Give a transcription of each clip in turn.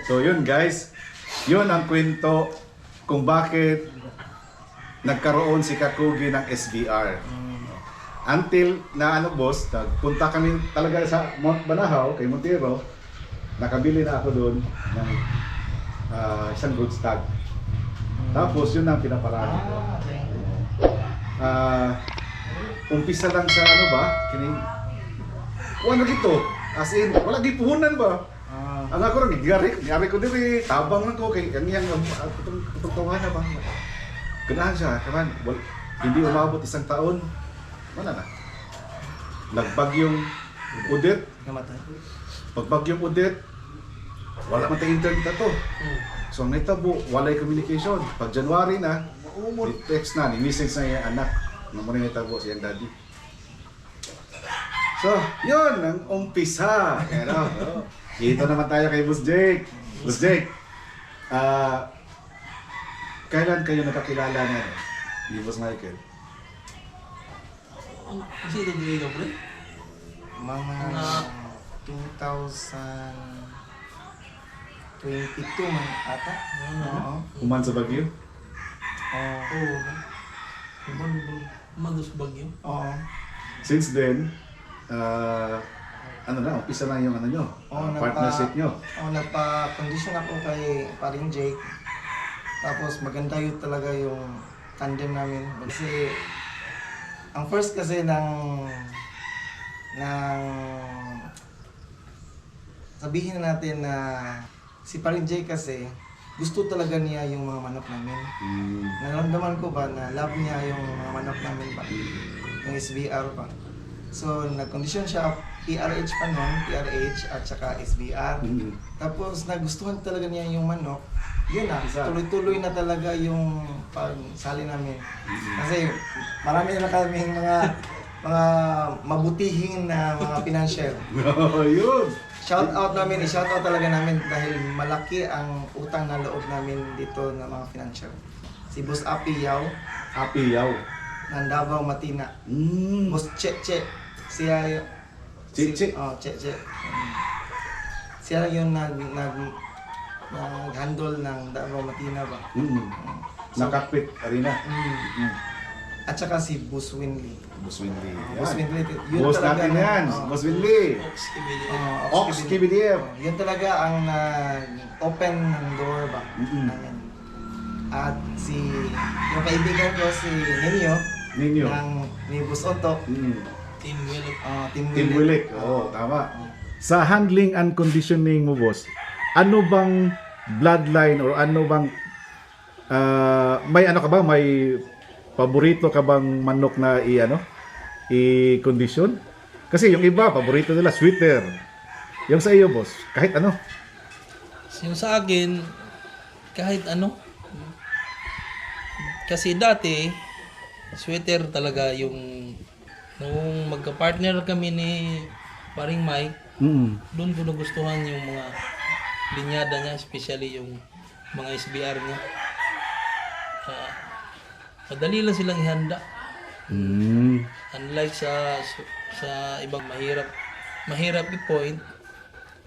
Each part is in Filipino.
So yun guys, yun ang kwento kung bakit nagkaroon si Kakugi ng SBR. Until na ano boss, nagpunta kami talaga sa Mount Banahaw, kay Montero, nakabili na ako doon ng isang goods tag. Tapos yun ang pinaparami ko. Umpisa lang sa ano ba, kining wala gito, as in, wala gipuhunan ba? Ang ako rin, gari ko diri, tabang lang ko, kay kaniyang tutungtungan na ba? Ganahan siya, kaman, hindi umabot isang taon, wala na. Nagbagyong Odette, pagbagyong Odette, wala man tayong internet na to. So ang naitabo, walay communication. Pag January na, ni-text na, ni-message na yung anak. Nang muna naitabo siyang daddy. So, yun ang umpisa. Pero, dito naman tayo kay Boss Jake. Boss Jake, kailan kayo nakakilala na ni Boss Michael? Kasi ito din ito, bro. Mga 2022 man ata. Oo. Uman sa Baguio? Oo. Mados Bagyo. Oo. Since then, ano na, umpisa na yung ano nyo, partnership nyo. Oo, nagpa-condition ako kay paring Jake. Tapos maganda yun talaga yung tandem namin. Kasi, ang first kasi ng sabihin na natin na si paring Jake kasi, gusto talaga niya yung mga manok namin. Naramdaman ko ba na love niya yung mga manok namin ba? Yung SBR pa. So, nag-condition siya PRH pa nun, PRH at saka SBR. Tapos, nagustuhan talaga niya yung manok. Yun na, tuloy-tuloy na talaga yung pagsali namin. Kasi, marami na kaming mga mabutihin na mga financial. Yun! Shout out namin, i-shout out talaga namin dahil malaki ang utang na loob namin dito ng mga financial. Si Boss Api Yao, Happy yaw. ng Davao Matina. Boss Che, siya yung... Che. Oh, Che. Siya yung nag-handle ng Davao Matina ba? Nakakpit arena. At saka si Boss Winley. Boss Winley. Boss Yan. Winley, Boss natin yan. Boss Winley. Ox KBDF. Yun talaga ang open ng door ba? Namin. At yung kaibigan ko si Ninyo. ni Boss Otto. Team Willow. Team Willick. Oo, tama. Sa handling and conditioning mo, boss, ano bang bloodline or ano bang may ano ka ba? May paborito ka bang manok na i-condition? Kasi yung iba, paborito nila sweeter. Yung sa iyo, boss, kahit ano. Yung sa akin, kahit ano. Kasi dati, sweater talaga yung nung magka-partner kami ni paring Mike, doon ko nagustuhan yung mga linyada niya, especially yung mga SBR niya. Madali lang silang ihanda. Unlike sa ibang mahirap i-point.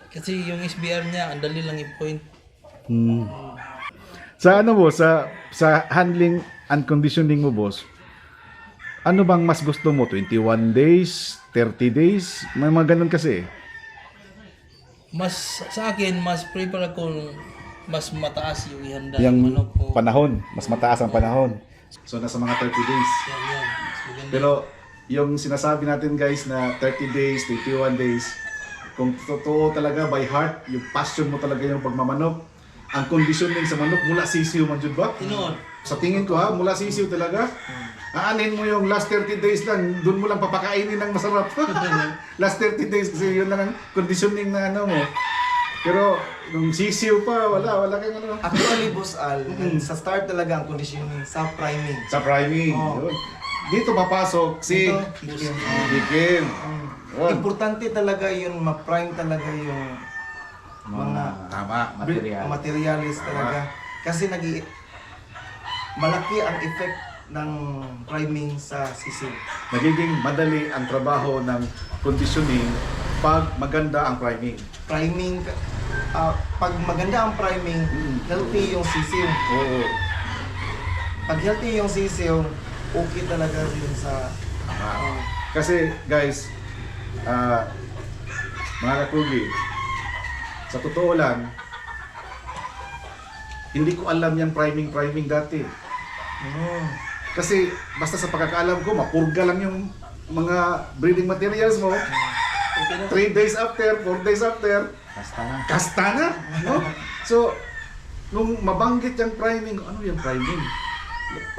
Kasi yung SBR niya, ang dali lang i-point. Sa ano, boss, sa handling and conditioning mo, boss, ano bang mas gusto mo? 21 days? 30 days? May mga ganun kasi. Mas sa akin, mas prefer ako mas mataas yung ihanda Yung manok ko. panahon, mas mataas ang panahon. So nasa mga 30 days. Yan. Mas maganda. Pero yung sinasabi natin guys na 30 days, 21 days, kung totoo talaga by heart, yung passion mo talaga yung pagmamanok, ang conditioning sa manok mula sisiw man jud ba? Tinood. Sa tingin ko ha, mula sisiw talaga. Aanin mo yung last 30 days lang, doon mo lang papakainin ng masarap. Last 30 days kasi yun lang ang conditioning na ano mo. Pero nung sisiw pa, wala kang ano. Actually, Boss Al, sa start talaga ang conditioning sa priming. Sa priming. Yun. Dito papasok si Dikim. Importante talaga yun, ma-prime talaga yung mga materialis talaga. Kasi malaki ang effect ng priming sa sisil. Nagiging madali ang trabaho ng conditioning pag maganda ang priming. Priming, pag maganda ang priming, healthy yung sisiw. Oo. Pag healthy yung sisiw, okay talaga rin sa... Kasi guys, mga kakugi, sa totoo lang, hindi ko alam yung priming dati. Kasi basta sa pagkakaalam ko, mapurga lang yung mga breeding materials mo. 3 days after, 4 days after, kasta na. No? So, nung mabanggit yung priming, ano yung priming?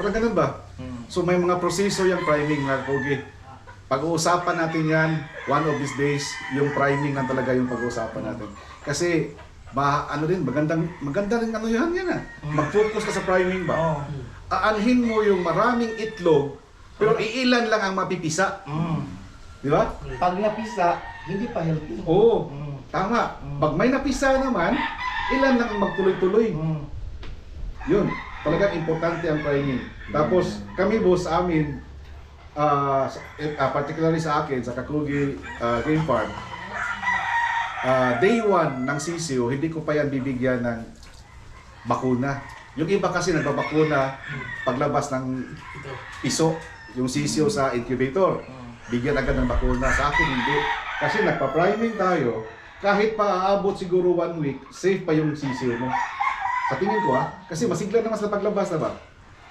Parang ganun ba? So may mga proseso yung priming, mga kakugi. Pag-uusapan natin yan, one of these days, yung priming lang talaga yung pag-uusapan natin. Kasi, ano din, maganda rin ano yan ah. Mag-focus ka sa priming ba? Aanhin mo yung maraming itlog, pero iilan lang ang mapipisa. Di ba? Pag napisa, hindi pa healthy. Oo, tama. Pag may napisa naman, ilan lang ang magtuloy-tuloy. Yun, talagang importante ang priming. Tapos, kami boss, amin, particularly sa akin, sa Kakugi Game Farm, day 1 ng sisiyo, hindi ko pa yan bibigyan ng bakuna. Yung iba kasi nagbabakuna paglabas ng piso, yung sisiyo sa incubator. Bigyan agad ng bakuna. Sa akin hindi. Kasi nagpa-priming tayo, kahit pa aabot siguro 1 week, safe pa yung sisiyo mo. Sa tingin ko kasi masigla naman sa paglabas na ba.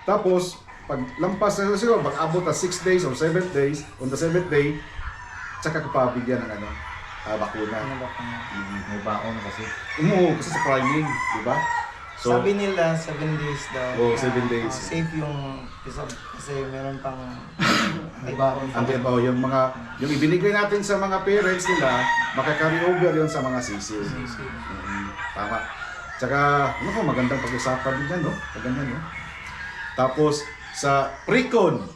Tapos, pag lampas na siguro, pag-abot na 6 days or 7 days, on the 7th day, tsaka ka pa bigyan ng bakuna. May baon kasi. Kasi sa priming, di ba? So, Sabi nila 7 days daw. Oo, 7 days. Safe yung isa kasi meron pang may baon. yung ibinigay natin sa mga parents nila, makakarry over yun sa mga sisiyo. Tama. Tsaka, magandang pag-usapan din yan, no? Maganda, no? Tapos, sa pre-con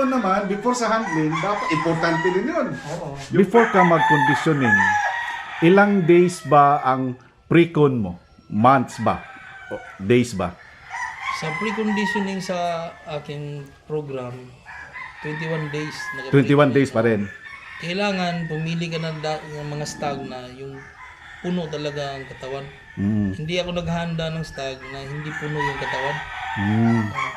naman, before sa handling, dapat importante din yun. Oo. Before ka mag-conditioning, ilang days ba ang pre-con mo? Months ba? O days ba? Sa preconditioning sa aking program, 21 days. 21 days pa rin. Kailangan pumili ka ng mga stag na yung puno talaga ang katawan. Hindi ako naghahanda ng stag na hindi puno yung katawan.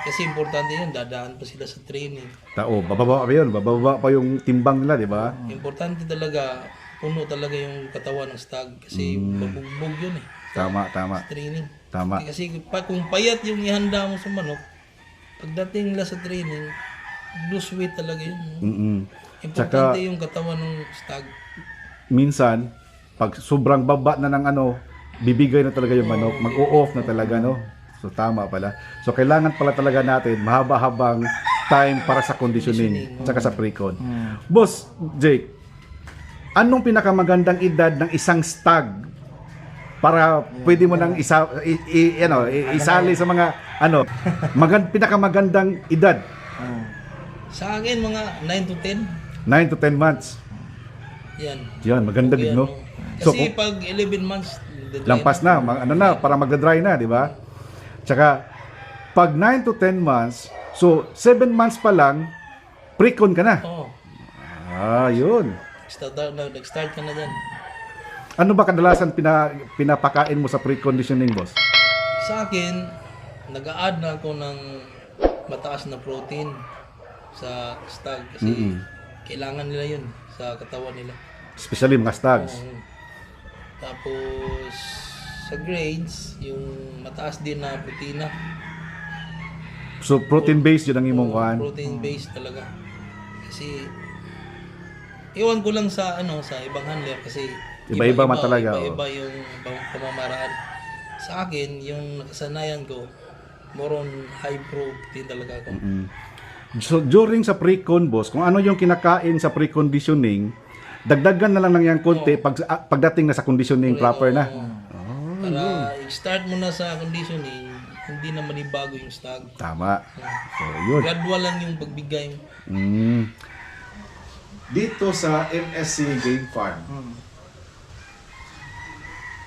Kasi importante yun, dadaan pa sila sa training. Bababa pa yun. Bababa pa yung timbang nila, di ba? Importante talaga, puno talaga yung katawan ng stag. Kasi mabugbog yun Tama. sa training. Tama. Kasi kung payat yung ihanda mo sa manok, pagdating nila sa training, lose weight talaga yun. Importante yung katawan ng stag. Minsan, pag sobrang baba na ng bibigay na talaga yung manok, mag-o-off na talaga, no? So, tama pala. So, kailangan pala talaga natin mahaba-habang time para sa conditioning, tsaka sa pre-con. Boss, Jake, anong pinakamagandang edad ng isang stag para pwede mo nang isali sa mga pinakamagandang edad? Sa akin, mga 9 to 10. 9 to 10 months. Yan, maganda din, no? Kasi pag 11 months, lampas na, para magda-dry na, di ba? Tsaka, pag 9 to 10 months, so 7 months pa lang, pre-con ka na. Yun. Nag-start ka na dyan. Ano ba kadalasan pinapakain mo sa pre-conditioning, boss? Sa akin, nag-a-add na ako ng mataas na protein sa stag kasi kailangan nila yun sa katawan nila. Especially mga stags. Tapos sa grains, yung mataas din na protina. So protein-based yun ang imong kuhan. Protein-based talaga. Kasi iwan ko lang sa sa ibang handler kasi iba-iba man talaga. Iba-iba yung pamamaraan. Sa akin, yung nakasanayan ko, more on high protein talaga ako. So during sa pre-con, boss, kung ano yung kinakain sa pre-conditioning, dagdagan na lang ng yang konti pagdating na sa conditioning proper na. Para i-start mo na sa conditioning, hindi na manibago yung stag. Tama. So yun. Gradual lang yung pagbigay mo. Dito sa MSC Game Farm,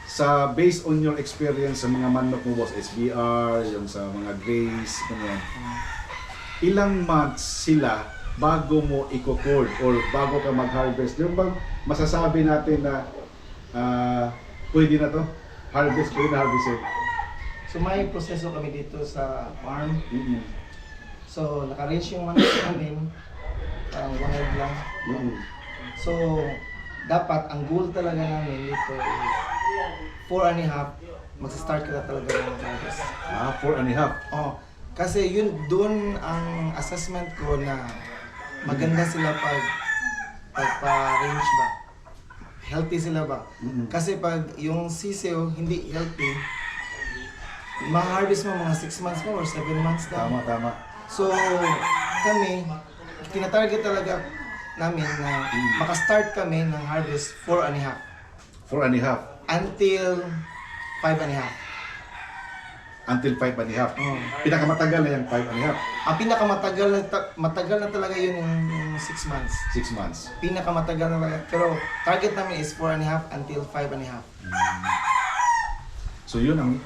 sa based on your experience sa mga manok mo, boss, SBR, yung sa mga grays, ganyan, ilang months sila bago mo i-cold or bago ka mag-harvest? Yung bang masasabi natin na pwede na to. Harvest, pwede na harvested. So may proseso kami dito sa farm. Mm-mm. So naka-range yung manok namin, parang wild lang. Mm-mm. So dapat ang goal talaga namin dito is 4.5, magsa-start ka na talaga ng harvest. 4.5. Oh, kasi yun doon ang assessment ko na maganda sila pagpa-range ba. Healthy sila ba? Mm-mm. Kasi pag yung sisiw hindi healthy, ma-harvest mo mga 6 months mo or 7 months lang. Tama. So, kami, tinatarget talaga namin na makastart kami ng harvest 4.5 4.5. until 5.5. Until 5.5. Oh. Pinakamatagal na yung 5.5. Ang pinakamatagal matagal na talaga yun yung 6 months. 6 months. Pinakamatagal na talaga. Pero target namin is 4.5 until 5.5. So yun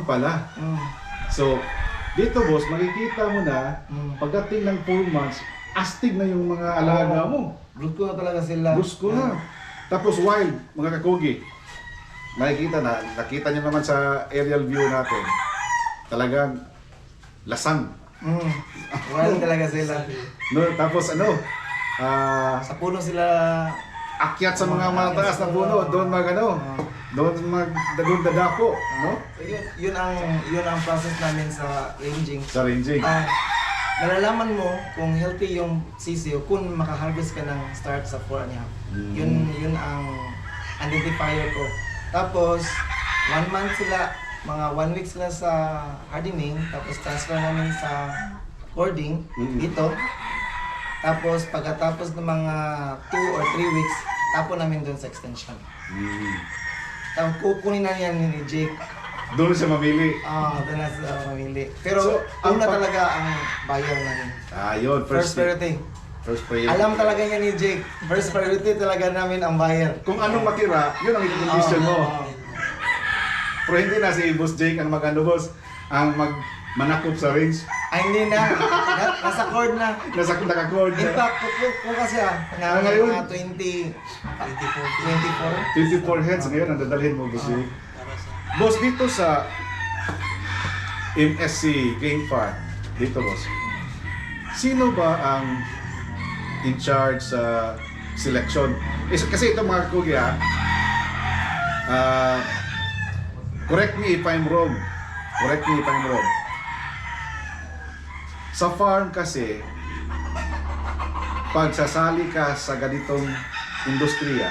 pala. Mm. So, dito boss, makikita mo na Mm. pagdating ng 4 months, astig na yung mga alaga mo. Bruto na talaga sila. Gusto na. Tapos wild, mga kakugi. Nakita nyo naman sa aerial view natin. Talagang lasang. Mm. Wild talaga sila. No, tapos Sa puno sila. akyat sa mga mataas na puno, doon doon dadako, no? So yun ang process namin sa ranging. Sa ranging. Nalalaman mo kung healthy yung sisiyo kung makaharvest ka ng start sa 4.5. Yun ang identifier ko. Tapos 1 month sila, mga 1 week sila sa hardening, tapos transfer namin sa cording dito. Tapos pagkatapos ng mga 2 or 3 weeks, tapon namin doon sa extension. Tapos kukunin na yan ni Jake. Doon siya mamili. Doon na sa mamili. Pero So, una talaga ang buyer namin. Yun, First priority. First priority. Alam talaga niya ni Jake. First priority talaga namin ang buyer. Kung anong matira, yun ang i-condition mo. Pero hindi na si Boss Jake ang boss, ang manakop sa range. Ay hindi na. Nasa cord na. Nasa naka-cord. In fact, kung kasi na ngayon? mga 24. 24 heads ngayon ang dadalhin mo, Boss Jake. Para sa Boss, dito sa MSC Game Farm, dito boss, sino ba ang in charge sa selection? Kasi ito mga kugi correct me if I'm wrong. Sa farm kasi, pag sasali ka sa ganitong industriya,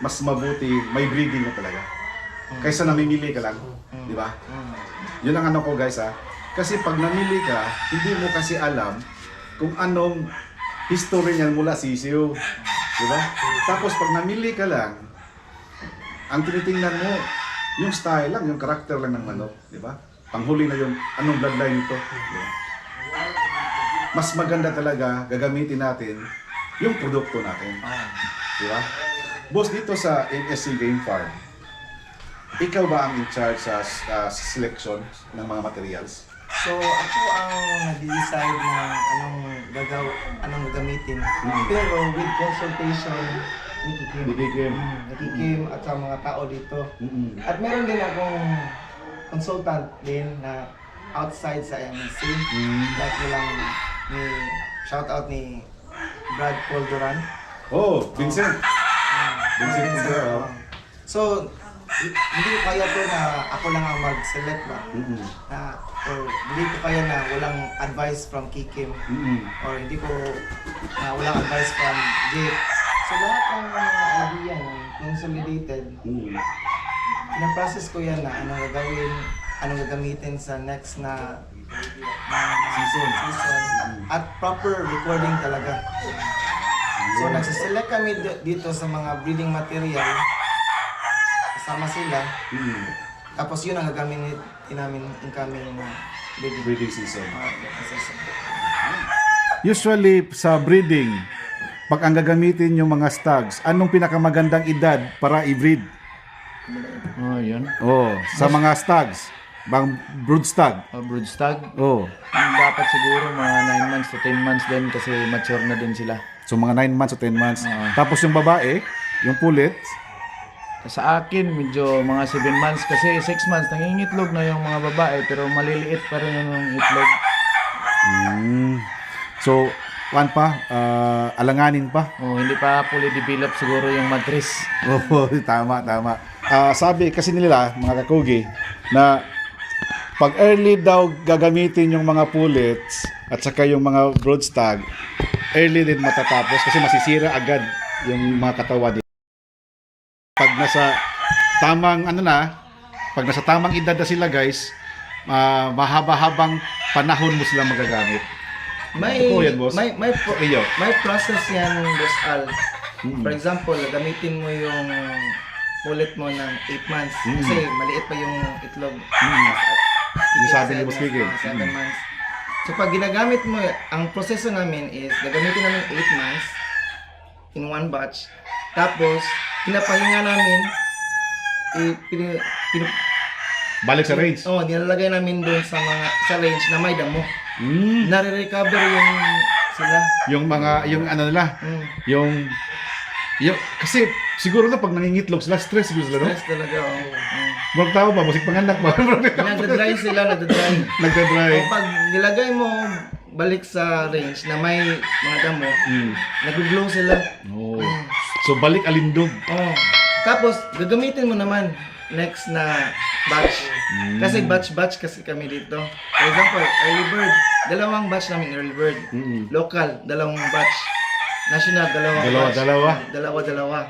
mas mabuti may breeding na talaga. Kaysa namimili ka lang, di ba? Yun ang ano ko guys Kasi pag namili ka, hindi mo kasi alam kung anong history niyan mula sisiyo. Di ba? Tapos pag namili ka lang, ang tinitingnan mo, yung style lang, yung karakter lang ng manok, di ba? Panghuli na yung anong bloodline nito. Di ba? Mas maganda talaga gagamitin natin yung produkto natin. Di ba? Boss, dito sa MSC Game Farm, ikaw ba ang in charge sa selection ng mga materials? So ako ang nag-decide ng anong gagamitin. Pero with consultation ni Kikim. Ni Kikim at sa mga tao dito. At meron din akong consultant din na outside sa MSC. Like nilang shout out ni Brad Paul Duran. Oh, Vincent. Vincent Pudera. So, hindi ko kaya to na ako lang ang mag-select ba? Or hindi ko kaya na walang advice from Kikim. Or hindi ko walang advice from Jake. So, lahat ng mga idea ng consolidated, pinaprocess ko yan na anong gagawin, anong gagamitin sa next na season. At proper recording talaga. So, nagsiselect kami dito sa mga breeding material. Kasama sila. Tapos yun ang gagamitin namin incoming Breeding season. season. Usually sa breeding, pag ang gagamitin yung mga stags, anong pinakamagandang edad para i-breed? Oh, yun. Oh, sa mga stags, bang brood stag. Broodstag. Oh. Dapat siguro mga 9 months to 10 months din kasi mature na din sila. So mga 9 months o 10 months. Oo. Tapos yung babae, yung pulit, sa akin medyo mga 7 months kasi 6 months nangingitlog na yung mga babae pero maliliit pa rin yung itlog. So, alanganin pa. Oh, hindi pa fully develop siguro yung matris. Oo, tama, tama. Sabi kasi nila, mga kakugi, na pag early daw gagamitin yung mga pullets at saka yung mga broodstag, early din matatapos kasi masisira agad yung mga katawan. Pag nasa tamang pag nasa tamang edad na sila guys, mahaba-habang panahon mo sila magagamit. May Totoo yan, boss? Iyo. may process yan, Boss Al. For example, gamitin mo yung pullet mo ng 8 months kasi maliit pa yung itlog. Yung sabi ni Boss Kiki. 7 months. So pag ginagamit mo, ang proseso namin is gagamitin namin 8 months in one batch. Tapos, pinapahinga namin Balik sa range. nilalagay namin doon sa range na may damo. Nare-recover yung sila. Yung nila, yung kasi siguro na pag nangingitlog sila, stress siguro sila, no? Stress talaga, Mga tao ba, musik panganak ba? Nagda-dry sila. Nagdadry. O pag nilagay mo balik sa range na may mga damo, nag-glow sila. Oh. So balik alindog. Tapos, gagamitin mo naman next na batch. Kasi batch kasi kami dito. For example, early bird, 2 batch namin early bird. Local, 2 batch. National, 2 batch. Dalawa.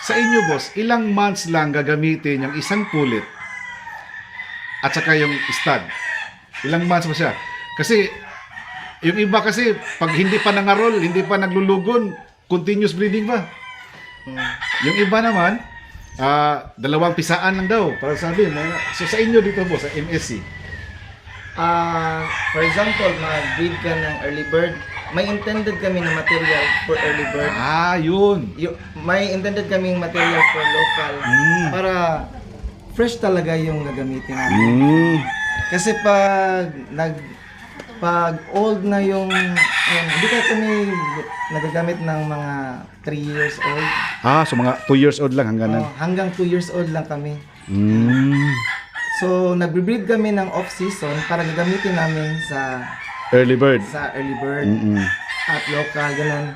Sa inyo, boss, ilang months lang gagamitin yung isang pullet at saka yung stud? Ilang months ba siya? Kasi yung iba kasi pag hindi pa nangarol, hindi pa naglulugon, continuous breeding pa. Yung iba naman, 2 pisaan lang daw. Para sabi, so sa inyo dito, boss, sa MSC, For example, mag-breed ka ng early bird, may intended kami na material for early bird. yun. May intended kaming material for local para fresh talaga yung gagamitin natin. Kasi pag old na yung hindi kami nagagamit ng mga 3 years old. So mga 2 years old lang hanggang Hanggang 2 years old lang kami. So nagbe-breed kami ng off-season para gagamitin namin sa early bird. At local, ganun.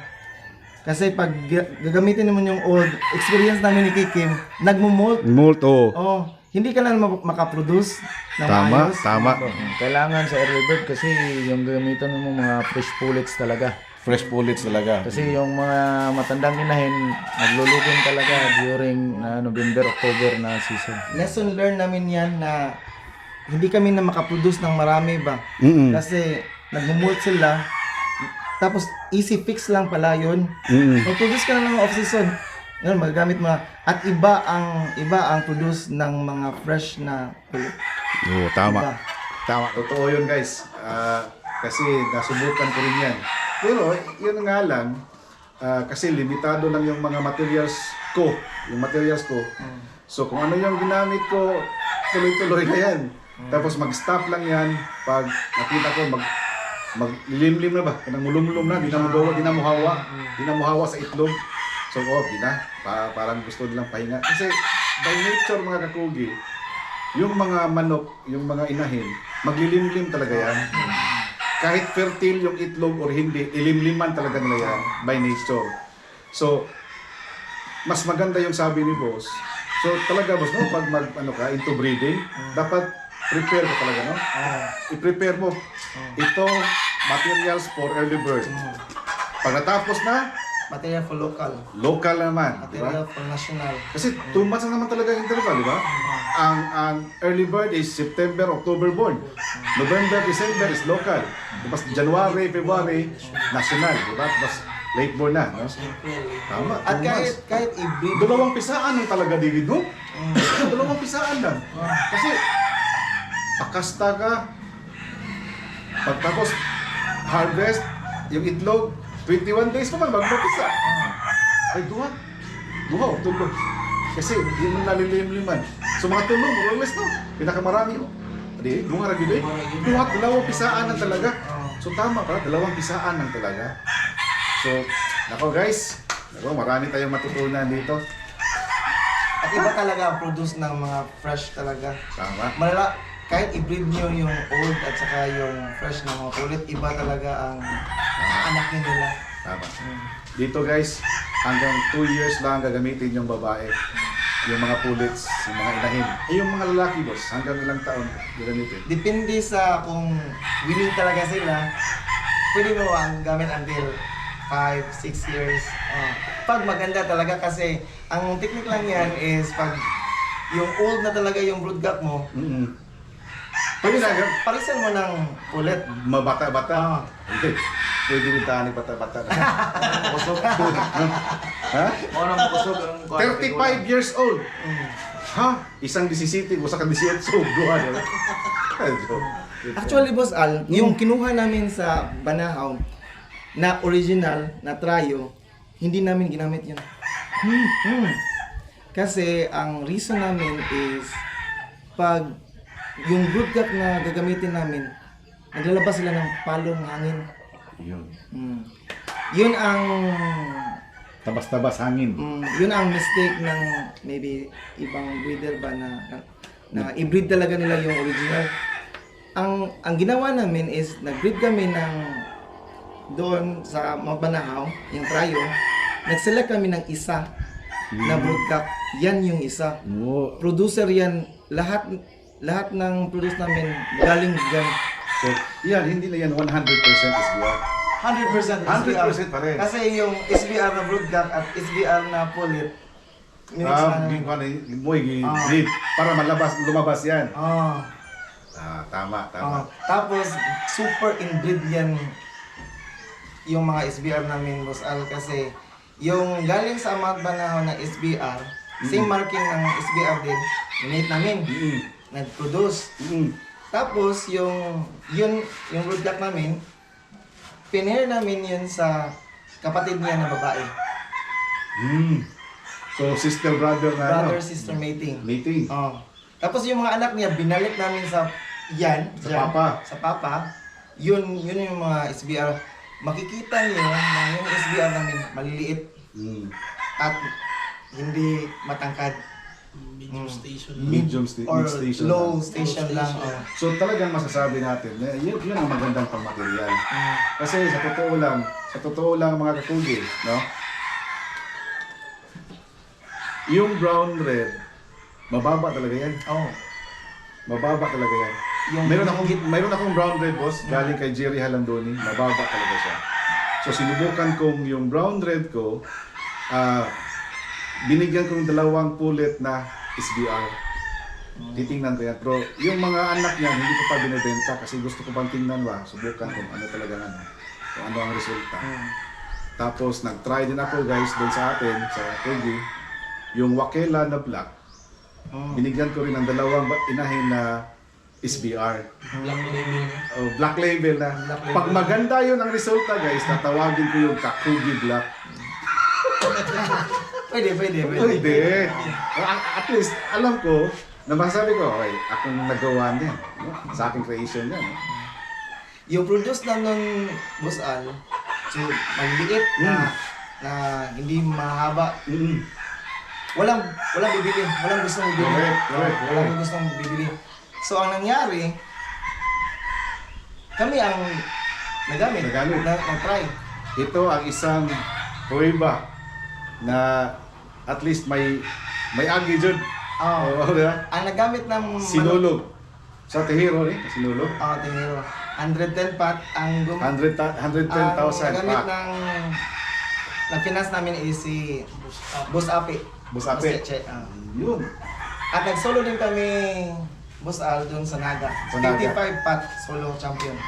Kasi pag gagamitin naman yung old, experience namin ni Kikim, nagmo-molt. Molt, Hindi ka na makaproduce ng Tama, maayos. tama. Kailangan sa early bird kasi yung gamitan mo mga fresh pullets talaga. Fresh pullets talaga. Kasi yung mga matandang inahin, naglulugon talaga during November, October na season. Lesson learned namin yan na hindi kami na makaproduce ng marami ba. Kasi nagmo-molt sila, tapos easy fix lang pala yun. Mag-produce ka na ng off-season. Yun, magagamit mo na. At iba ang produce ng mga fresh na pullet. Tama. Tama. Totoo yun, guys. Kasi nasubukan ko rin yan. Pero yun nga lang, kasi limitado lang yung mga materials ko. So kung ano yung ginamit ko, tuloy-tuloy na yan. Tapos mag-stop lang yan pag nakita ko maglilimlim na ba? Kanang mulumlum na, di na muhawa sa itlog. So parang gusto nilang pahinga. Kasi by nature mga kakugi, yung mga manok, yung mga inahin, maglilimlim talaga yan. Kahit fertile yung itlog or hindi, ilimliman talaga nila yan by nature. So, mas maganda yung sabi ni boss. So, talaga boss, no? Pag into breeding, dapat prepare ka talaga, no? I-prepare mo. Ito, materials for early bird. Pag natapos na, Material for local. local naman, di ba? Material for national. Kasi 2 months lang naman talaga yung interval, di ba? Ang early bird is September, October born. November, December is local. Tapos January, February, national, di ba? Tapos late born na, no? Tama, At 2 months. kahit i-breed, 2 pisaan lang talaga, David, no? 2 pisaan lang. Kasi, pakasta ka, pagtapos, harvest, yung itlog, 21 days pa man, magpapisa. Ay, duha o tulog. Kasi, yun ang nalilimliman. So, mga tulog, more or less, no? Pinakamarami, Di, bunga ragi doy. 2 pisaan lang talaga. So, tama pala, 2 pisaan lang talaga. So, nako guys, marami tayong matutunan dito. At iba talaga ang produce ng mga fresh talaga. Tama. Kahit i-breed nyo yung old at saka yung fresh na mga pulit, iba talaga ang anak nila. Tama. Dito guys, hanggang 2 years lang gagamitin yung babae. Yung mga pullets, yung mga inahin. Yung mga lalaki boss, hanggang ilang taon gagamitin? Depende sa kung willing talaga sila, pwede mo ang gamit until 5-6 years. Pag maganda talaga kasi, ang technique lang yan is pag yung old na talaga yung broodcock mo, Pwede na, parisan mo ng pulit. mabata-bata. Hindi. Pwede rin tahan ng bata-bata. Kusog. Ha? Mo nang kusog ang 35 years old. Ha? Isang 17, usa ka 18, duha na. Actually, Boss Al, yung kinuha namin sa Banahaw na original na tryo, hindi namin ginamit yun. Kasi ang reason namin is pag yung broodcock na gagamitin namin, naglalabas sila ng palong hangin. Yun. Yun ang Tabas-tabas hangin. yun ang mistake ng maybe ibang breeder ba na i-breed talaga nila yung original. Ang ginawa namin is nag-breed kami ng doon sa Mabanahaw, yung tryo. Nag-select kami ng isa na broodcock. Yan yung isa. Oo. Producer yan, lahat ng produce namin galing dyan. So, yan, hindi na yan 100% SBR. 100% 100% pa rin. Kasi yung SBR na broodcock at SBR na pulit, minix na namin. Breed para lumabas yan. Ah. Tama. Tapos, super inbreed yan yung mga SBR namin, Boss Al, kasi yung galing sa Mount Banahaw na SBR, same marking ng SBR din, minate namin, nag-produce. Tapos, yung broodcock namin, pinair namin yun sa kapatid niya na babae. So, sister-brother na Brother-sister mating. Mating. Tapos yung mga anak niya, binalik namin sa yan. Sa dyan, papa. Sa papa. Yun yung mga SBR. Makikita niyo na yung SBR namin maliliit at hindi matangkad. Medium station. Or mid-station low lang. station lang. So talagang masasabi natin na yun ang magandang pang-material. Kasi sa totoo lang mga kakugi, no? Yung brown red, mababa talaga yan. Mababa talaga yan. Mayroon akong brown red boss, galing kay Jerry Halandoni, mababa talaga siya. So sinubukan kong yung brown red ko, binigyan kong 2 pulit na SBR. Titingnan ko yan. Pero yung mga anak niya, hindi ko pa binibenta kasi gusto ko pang tingnan subukan kung ano talaga kung ano ang resulta. Tapos nag-try din ako guys doon sa atin, sa Kugi, yung Wakela na black. Binigyan ko rin ng 2 inahin na SBR. Black label. Black label na. Pag maganda yun ang resulta guys, tatawagin ko yung Kakugi Black. Pwede. At least, alam ko, na masabi ko, okay, akong nagawa niyan. No? Sa aking creation yan. No? Yung produce na nun, Boss Al, so maliliit na hindi mahaba. Walang bibili, walang gustong bibili. Correct. Walang gustong bibili. So ang nangyari, kami ang nagamit. Nag-try. Ito ang isang prueba na at least may agi dyan. Diba? Ang nagamit ng Sinulog. Sa Tehiro sinulog. Tiniro. 110 pot ang 110,000 nagamit pa. ng finance namin is si Boss Api. Boss Api. Cheche. Yun. At nag-solo din kami, Boss Al, doon sa Naga. Sa Naga. 55 pot solo champion.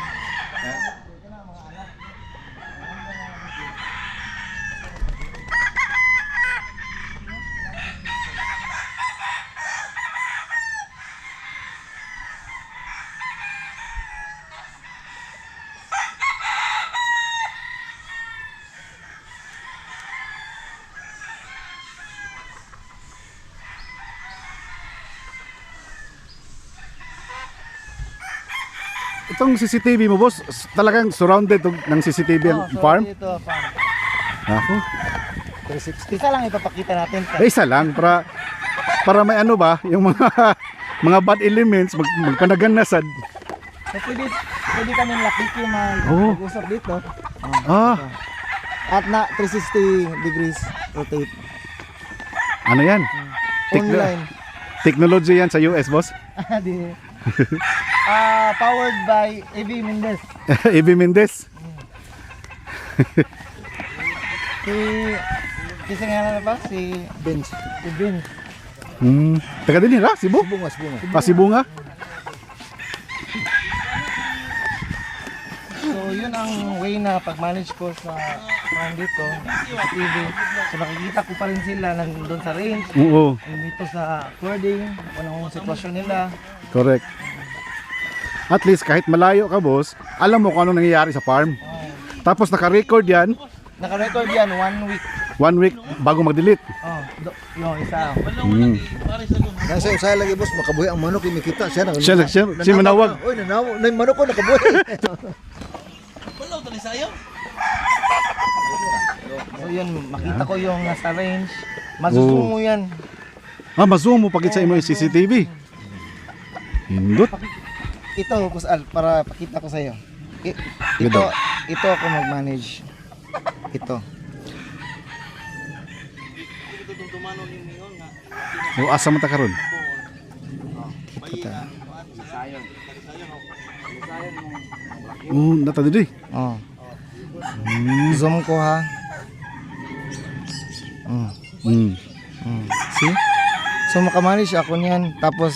Itong CCTV mo, boss, talagang surrounded ng CCTV ang farm? Ito, farm. Ako. 360. Isa lang ipapakita natin. Isa lang, para para may ano ba, yung mga mga bad elements magpanagan na sad. So, pwede kami lakiki Oh. mag-usap dito. Ah, At na 360 degrees rotate. ano yan? Online. Technology yan sa US, boss. Di. Powered by AV Mendez. Evi Mendez. Si nga na ba? Si Benz. Si Benz. Taga din ha, Cebu? Bunga. Cebu nga. So, yun ang way na pag-manage ko sa farm dito, sa TV. So, nakikita ko pa rin sila nandun sa range, Oo, dito sa recording, kung anong sitwasyon nila. correct. At least kahit malayo ka, boss, alam mo kung ano nangyayari sa farm. Tapos naka-record yan, Naka-record yan, 1 week. 1 week bago mag-delete. Yung isa. Pare sa doon. Nasa usay lagi boss, makabuhi ang manok yung kita siya na. Siya manawag. Oy, nanaw, na yung manok ko nakabuhi. Wala tali sayo. So yun, makita ko yung nasa range. Masusumo yan. Ah, mazoom mo pagit sa imo yung CCTV. Hindot. Ito, Boss Al, para pakita ko sa'yo. Ito ako mag-manage. Ito. O asa man ta karon? Ito. Nata diri. Oh. Zoom ko ha. Mm. See? So makamanage ako niyan tapos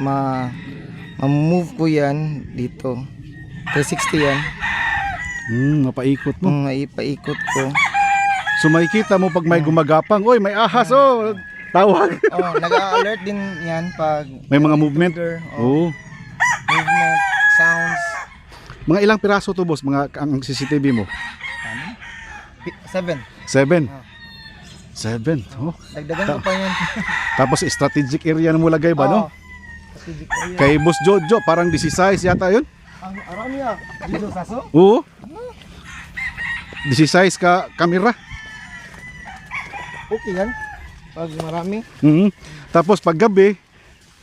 ma-move ko yan dito. 360 yan. Napaikot mo. Ipaikot ko. So makikita mo pag may gumagapang, oy, may ahas oh. Tawag. Oh, nag-alert din yan pag May mga movement. Oh, Oh. movement, sounds. Mga ilang piraso to, boss, mga ang CCTV mo? 7. 7. 7. Oh. Dagdagan ko pa yan. Tapos strategic area na mo lagay ba, no? Strategic area. Kay Boss Jojo, parang 16 yata 'yun. Ang arami ah. Dito saso. Oo. 16 ka kamera. Okay yan. Pag marami. Tapos pag gabi,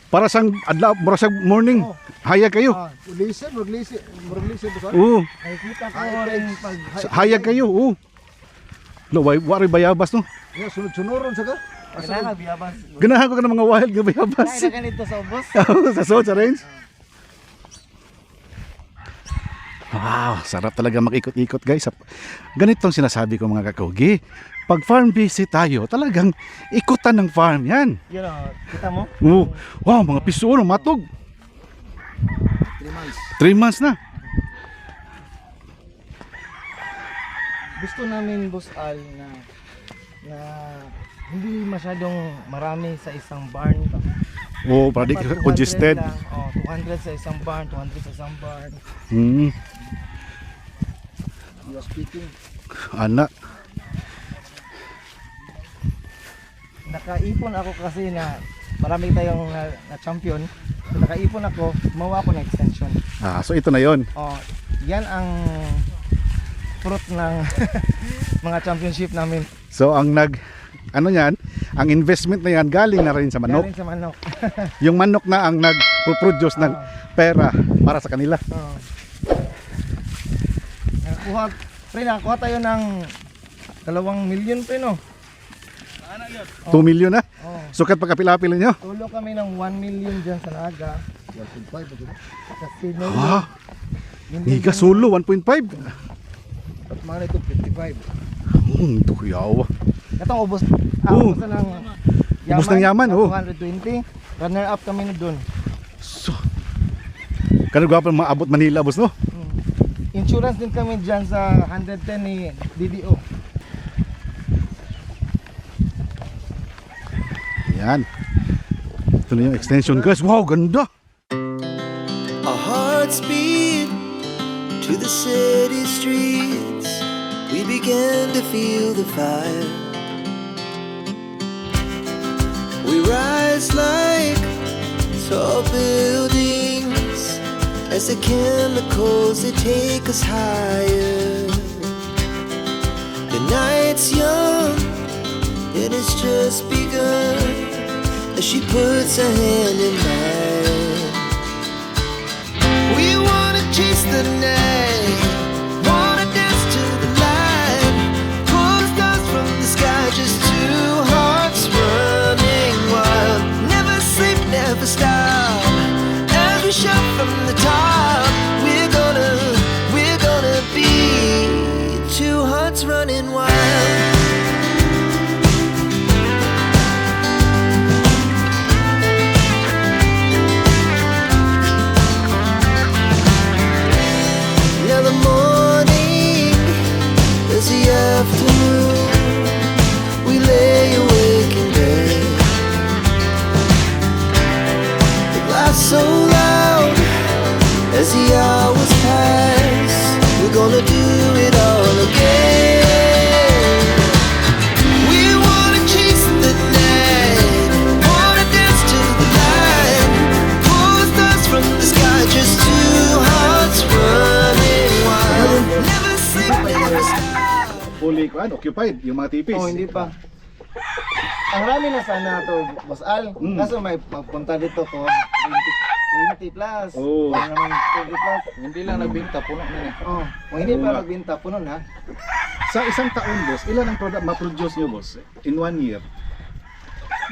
para sang adlaw, para sang morning, hayag kayo. Listen, mag-listen ba? Oo. Nakikita ko rin pag Hayag kayo. Oo. Lo, wari bayabas no. Ya, sunod-sunuron sa ka. kailangan biyabas. Ganahan ko ka ng mga wild nga bayabas. Kaya na ganito sa ubos. Sa soul, sa range. Wow, sarap talaga makikot-ikot guys. Ganitong sinasabi ko mga kakugi. Pag farm visit tayo, talagang ikutan ng farm yan. Yun o, kita mo? Oo. Wow, mga piso no, matog. 3 months na. Gusto namin, Boss Al, na hindi masyadong marami sa isang barn. Oo, para di Dapat 200 congested. lang. 200 sa isang barn, 200 sa isang barn. You are speaking. Anak. Nakaipon ako kasi na marami tayong na champion. So, nakaipon ako, gumawa ako ng extension. So ito na yon. Yan ang fruit ng mga championship namin. So ang ano yan, ang investment na yan galing na rin sa manok. Galing sa manok. Yung manok na ang nag-produce ng pera para sa kanila. Nakakuha tayo ng 2 milyon pre no. 2 million na. Oh. Sukat pagkapilapil niyo. Tulo kami ng 1 million dyan sa Naga. 1.5 Sa Sino. Ah, higa solo 1.5. at mga ito 55. Ito yawa. Katong ubos. Oo. Ubos na ng Ubos ng yaman, na oo. 220. Runner up kami na doon. So, kanang gwapo maabot Manila, boss no? Insurance din kami dyan sa 110 ni DDO. Yan. Ito na yung extension guys. Wow, ganda. Our hearts beat to the city streets. We began to feel the fire. We rise like tall buildings as the chemicals they take us higher. The night's young, it has just begun. The she puts her hand in mine. We wanna chase the night, wanna dance to the light, pull the stars from the sky, just two hearts running wild. Never sleep, never stop, as we shout from the top. We're gonna be two hearts running wild. Now the morning is the afternoon. We lay awake in bed. The glass so loud as the hours pass. We're gonna do it all again. We wanna chase the night, wanna dance to the light, pull the stars from the sky, just two hearts running wild. Never sleep, never stop. Fully occupied yung mga tipis. Oh, hindi pa. Ang rami na sana to, Boss Al. Kaso may magpunta dito ko, 20 plus. Oh. Wala naman 20 plus. Hindi lang nagbinta, puno na eh. Oh, kung hindi pa magbinta, puno na. Sa isang taon, boss, ilan ang product ma-produce nyo, boss? In 1 year?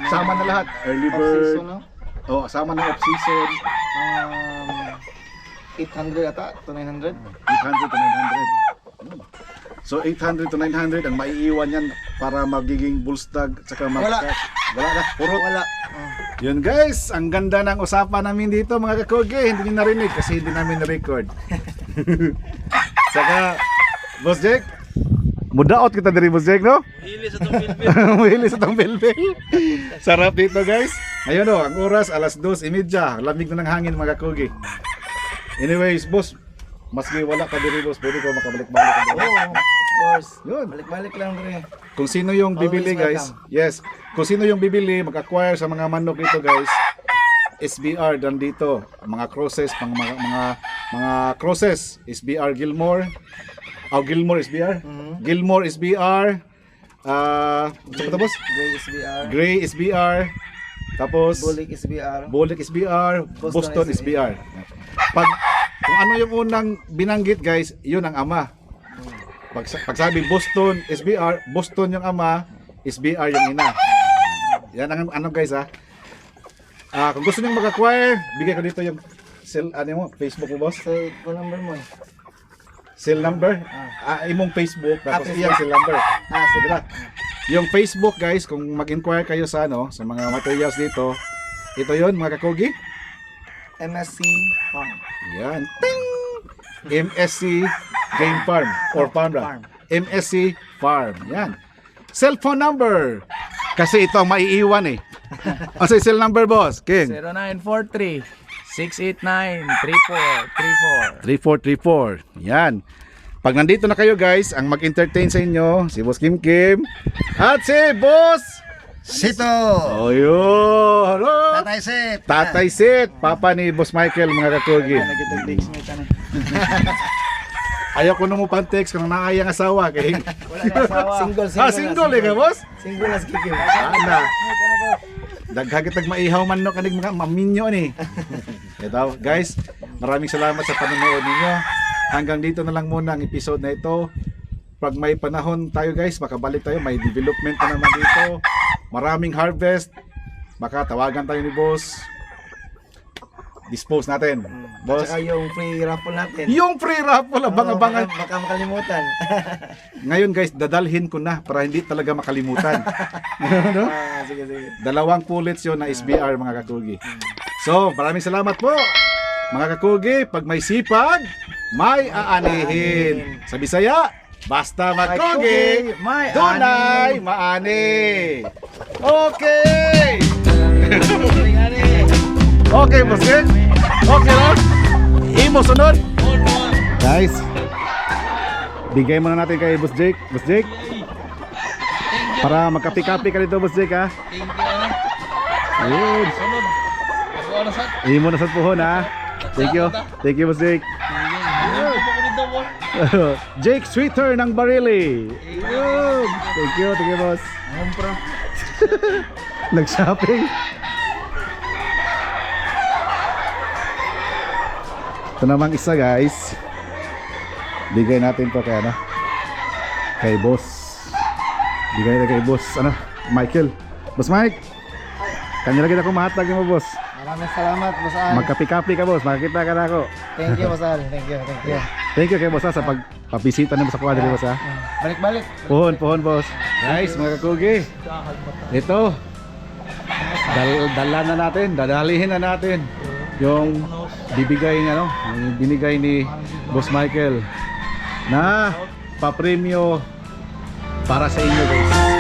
Sama na lahat. Early bird. Off-season, no? Oh, sama na off-season. 800 ata, to 900. 800 to 900. So 800 to 900 ang maiiwan yan para magiging bullstag at saka Wala. Wala na, puro. Wala. Yun guys, ang ganda ng usapan namin dito mga kakoge. Hindi nyo narinig kasi hindi namin na-record. Saka, Boss Jake, mudaot kita dari Boss Jake, no? Hili sa itong bilbil. Mahili sa tong bilbil. Sarap dito guys. Ngayon o, ang oras alas 2:30. Lamig na ng hangin mga kakoge. Anyways, boss, maski wala ka diri boss, pwede ko makabalik-balik ka diri. Oh, of course. Yun. Balik-balik lang rin. Kung sino yung bibili Always guys, yes. Kung sino yung bibili, mag-acquire sa mga manok dito guys, SBR dan dito. Mga crosses, mga crosses, SBR Gilmore. Gilmore SBR. Gilmore SBR. Ano boss? Gray SBR. Gray SBR. Tapos Bulik SBR. Bulik SBR, Boston SBR. Pag kung ano yung unang binanggit guys, yun ang ama. Pag sabi Boston SBR, Boston yung ama, SBR yung ina. Yan ang ano guys ha. Kung gusto niyo mag-acquire, bigay ko dito yung mo, Facebook mo boss. So, phone number mo. Cell number, imong Facebook, tapos iyang cell number. Sige na. Yung Facebook guys, kung mag-inquire kayo sa sa mga materials dito, ito yon mga kakogi. MSC Farm. Yan. Ting! MSC Game Farm or Farm. MSC Farm. Yan. Cellphone number. Kasi ito ang maiiwan eh. Ano sa cell number boss? King? 0943 689 3434. 3434. Yan. Pag nandito na kayo guys, ang mag-entertain sa inyo, si Boss Kim Kim at si Boss Sito! Oh, yun. Hello. Tatay Sip! Tatay Sit, papa ni Boss Michael mga kakogi. Nagitag-text mo ito na. Ayaw ko na mo pang-text kung naayang asawa kay. Wala na asawa. Single eh ka boss? Single as kikim. Ana. Daghagitag maihaw man no kanig mga maminyo ni. Ito guys, maraming salamat sa panonood ninyo. Hanggang dito na lang muna ang episode na ito. Pag may panahon tayo guys, makabalik tayo, may development na naman dito. Maraming harvest. Baka tawagan tayo ni boss. Dispose natin. Boss. Tsaka yung free raffle natin. Yung free raffle, abang-abangan. Baka makalimutan. Ngayon guys, dadalhin ko na para hindi talaga makalimutan. No? Sige, sige. 2 pullets yun na SBR mga kakugi. So, maraming salamat po. Mga kakugi, pag may may aanihin. Sa Bisaya, basta magkugi, may dunay maani. Okay! Okay, boss Jake? Okay, no? Imo sunod? Guys, bigay muna natin kay Boss Jake. Boss Jake? Para magkapi-kapi ka dito, Boss Jake, ha? Thank you, ano. Yun. Sunod. Ako na sa. Imo na sa puhon, ha? Thank you. Thank you, Boss Jake. Ako dito po. Jake Sweeter ng Barili. Yun. Thank you, boss. Nag-shopping. Ito namang isa guys. Bigay natin to kay ano? Kay boss. Bigay natin kay boss ano? Michael. Boss Mike. Kanya lagi ako mahatag mo boss. Maraming salamat, Boss Al. Magkapi-kapi ka boss. Makakita ka na ako. Thank you, Boss Al. Thank you. Thank you kay boss sa pagpabisita nimo sa kuwadro boss ha. Balik-balik. Pohon boss. Guys, mga kakugi. Ito. Dala na natin, dadalihin na natin yung bibigay ano, yung binigay ni Boss Michael na papremyo para sa inyo guys.